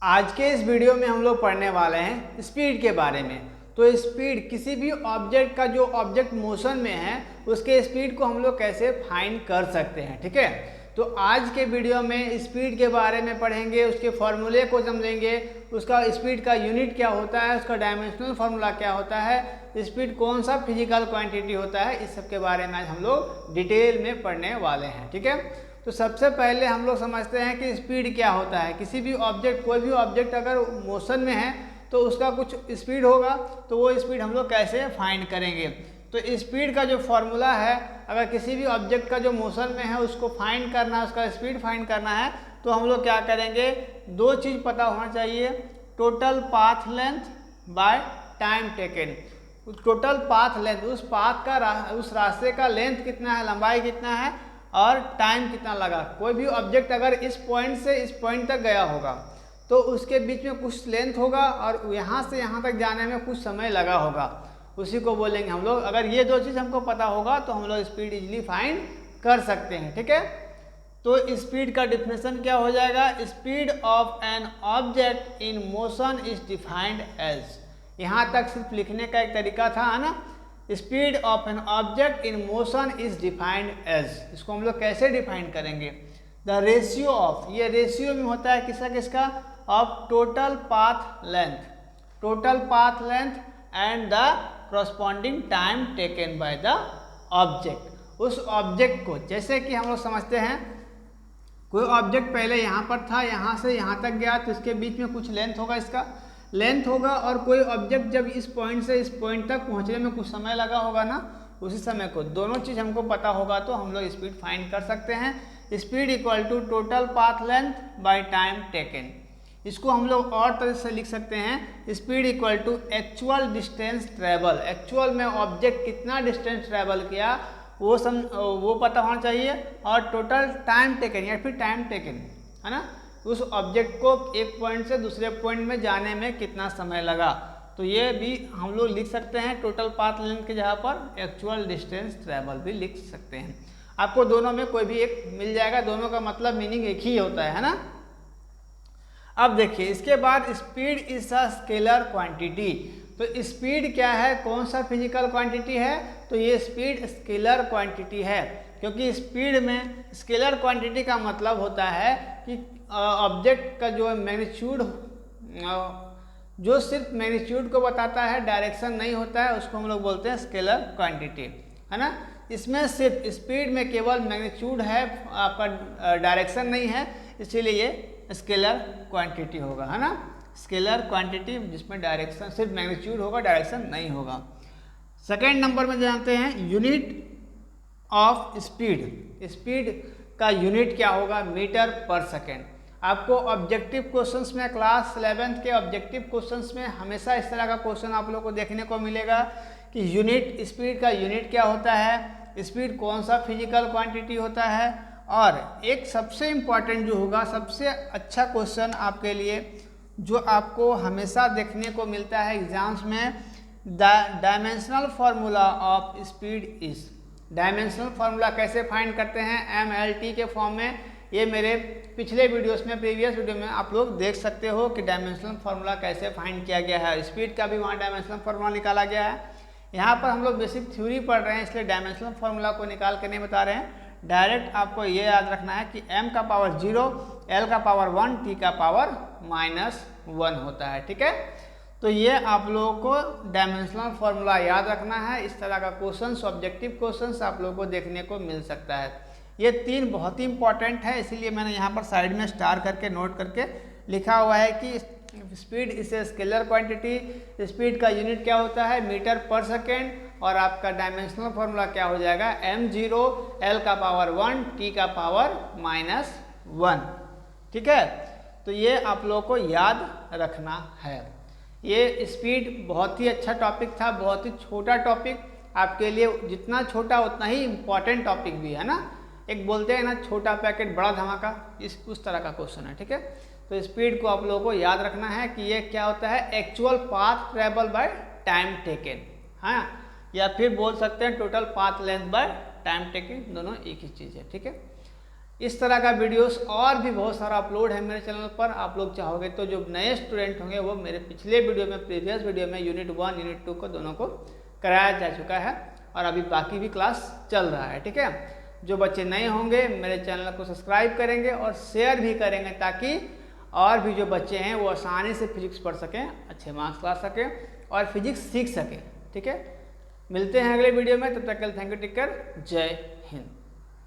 आज के इस वीडियो में हम लोग पढ़ने वाले हैं स्पीड के बारे में। तो स्पीड किसी भी ऑब्जेक्ट का जो ऑब्जेक्ट मोशन में है उसके स्पीड को हम लोग कैसे फाइंड कर सकते हैं, ठीक है। तो आज के वीडियो में स्पीड के बारे में पढ़ेंगे, उसके फॉर्मूले को समझेंगे, उसका स्पीड का यूनिट क्या होता है, उसका डायमेंशनल फार्मूला क्या होता है, स्पीड कौन सा फिजिकल क्वांटिटी होता है, इस सब के बारे में आज हम लोग डिटेल में पढ़ने वाले हैं, ठीक है। तो सबसे पहले हम लोग समझते हैं कि स्पीड क्या होता है। किसी भी ऑब्जेक्ट, कोई भी ऑब्जेक्ट अगर मोशन में है तो उसका कुछ स्पीड होगा, तो वो स्पीड हम लोग कैसे फाइंड करेंगे। तो स्पीड का जो फॉर्मूला है, अगर किसी भी ऑब्जेक्ट का जो मोशन में है उसको फाइंड करना है, उसका स्पीड फाइंड करना है, तो हम लोग क्या करेंगे, दो चीज़ पता होना चाहिए, total path length by time taken. Total path length, उस पाथ का उस रास्ते का लेंथ कितना है, लंबाई कितना है और टाइम कितना लगा। कोई भी ऑब्जेक्ट अगर इस पॉइंट से इस पॉइंट तक गया होगा तो उसके बीच में कुछ लेंथ होगा और यहाँ से यहाँ तक जाने में कुछ समय लगा होगा, उसी को बोलेंगे हम लोग। अगर ये दो चीज़ हमको पता होगा तो हम लोग स्पीड इजीली फाइंड कर सकते हैं, ठीक है। तो स्पीड का डिफिनेशन क्या हो जाएगा, speed of an object in motion is defined as. यहाँ तक सिर्फ लिखने का एक तरीका था, है ना। Speed of an object in motion is defined as, इसको हम लोग कैसे डिफाइन करेंगे, द रेशियो ऑफ, ये रेशियो में होता है किसका किसका, of total path length, total path length and the corresponding time taken by the object. उस ऑब्जेक्ट को, जैसे कि हम लोग समझते हैं कोई ऑब्जेक्ट पहले यहाँ पर था, यहाँ से यहाँ तक गया तो इसके बीच में कुछ लेंथ होगा, इसका लेंथ होगा, और कोई ऑब्जेक्ट जब इस पॉइंट से इस पॉइंट तक पहुँचने में कुछ समय लगा होगा ना, उसी समय को, दोनों चीज़ हमको पता होगा तो हम लोग स्पीड फाइंड कर सकते हैं। Speed equal to total path length by time taken. इसको हम लोग और तरह से लिख सकते हैं, speed equal to actual distance travel. Actual में ऑब्जेक्ट कितना डिस्टेंस ट्रेवल किया वो पता होना चाहिए, और टोटल टाइम टेकन या फिर टाइम टेकन, है ना, उस ऑब्जेक्ट को एक पॉइंट से दूसरे पॉइंट में जाने में कितना समय लगा। तो ये भी हम लोग लिख सकते हैं, टोटल पाथ लेंथ के जगह पर एक्चुअल डिस्टेंस ट्रेवल भी लिख सकते हैं। आपको दोनों में कोई भी एक मिल जाएगा, दोनों का मतलब मीनिंग एक ही होता है ना। अब देखिए इसके बाद speed is a scalar quantity. तो स्पीड क्या है, कौन सा फिजिकल क्वांटिटी है, तो ये स्पीड स्केलर क्वांटिटी है। क्योंकि स्पीड में स्केलर क्वांटिटी का मतलब होता है कि ऑब्जेक्ट का जो मैग्नीट्यूड, जो सिर्फ मैग्नीट्यूड को बताता है, डायरेक्शन नहीं होता है, उसको हम लोग बोलते हैं स्केलर क्वांटिटी, है ना। इसमें सिर्फ स्पीड में केवल मैग्नीट्यूड है, आपका डायरेक्शन नहीं है, इसीलिए ये स्केलर क्वांटिटी होगा, है ना। स्केलर क्वांटिटी जिसमें डायरेक्शन सिर्फ मैग्नीट्यूड होगा, डायरेक्शन नहीं होगा। सेकेंड नंबर में जानते हैं यूनिट ऑफ स्पीड। स्पीड का यूनिट क्या होगा, मीटर पर सेकेंड। आपको ऑब्जेक्टिव क्वेश्चंस में, क्लास 11th के ऑब्जेक्टिव क्वेश्चंस में हमेशा इस तरह का क्वेश्चन आप लोग को देखने को मिलेगा कि यूनिट, स्पीड का यूनिट क्या होता है, स्पीड कौन सा फिजिकल क्वांटिटी होता है। और एक सबसे इम्पॉर्टेंट जो होगा, सबसे अच्छा क्वेश्चन आपके लिए जो आपको हमेशा देखने को मिलता है एग्जाम्स में, the dimensional formula of speed is. Dimensional formula कैसे फाइंड करते हैं, MLT के फॉर्म में। ये मेरे पिछले वीडियोस में, प्रीवियस वीडियो में आप लोग देख सकते हो कि डायमेंशनल फार्मूला कैसे फाइंड किया गया है। स्पीड का भी वहाँ डायमेंशनल फार्मूला निकाला गया है। यहाँ पर हम लोग बेसिक थ्योरी पढ़ रहे हैं, इसलिए डायमेंशनल फार्मूला को निकाल कर नहीं बता रहे हैं। डायरेक्ट आपको ये याद रखना है कि m का पावर 0, l का पावर 1, t का पावर -1 होता है, ठीक है। तो ये आप लोगों को डायमेंशनल फार्मूला याद रखना है। इस तरह का क्वेश्चंस, ऑब्जेक्टिव क्वेश्चंस आप लोगों को देखने को मिल सकता है। ये तीन बहुत ही इंपॉर्टेंट है, इसीलिए मैंने यहाँ पर साइड में स्टार करके नोट करके लिखा हुआ है कि speed is a scalar quantity. Speed का यूनिट क्या होता है, मीटर पर सेकेंड, और आपका डायमेंशनल फार्मूला क्या हो जाएगा, m0, l का पावर 1, t का पावर -1, ठीक है। तो ये आप लोगों को याद रखना है। ये स्पीड बहुत ही अच्छा टॉपिक था, बहुत ही छोटा टॉपिक आपके लिए, जितना छोटा उतना ही इम्पॉर्टेंट टॉपिक भी है ना। एक बोलते हैं ना, छोटा पैकेट बड़ा धमाका, उस तरह का क्वेश्चन है, ठीक है। तो स्पीड को आप लोगों को याद रखना है कि ये क्या होता है, actual path travel by time taken, हाँ, या फिर बोल सकते हैं total path length by time taken, दोनों एक ही चीज़ है, ठीक है। इस तरह का वीडियोस और भी बहुत सारा अपलोड है मेरे चैनल पर। आप लोग चाहोगे तो जो नए स्टूडेंट होंगे वो मेरे पिछले वीडियो में, प्रीवियस वीडियो में यूनिट 1 यूनिट 2 को दोनों को कराया जा चुका है और अभी बाकी भी क्लास चल रहा है, ठीक है। जो बच्चे नए होंगे मेरे चैनल को सब्सक्राइब करेंगे और शेयर भी करेंगे ताकि और भी जो बच्चे हैं वो आसानी से फिजिक्स पढ़ सकें, अच्छे मार्क्स ला सकें और फिजिक्स सीख सकें, ठीक है। मिलते हैं अगले वीडियो में, तब तक के लिए थैंक यू, टेक केयर, जय हिंद।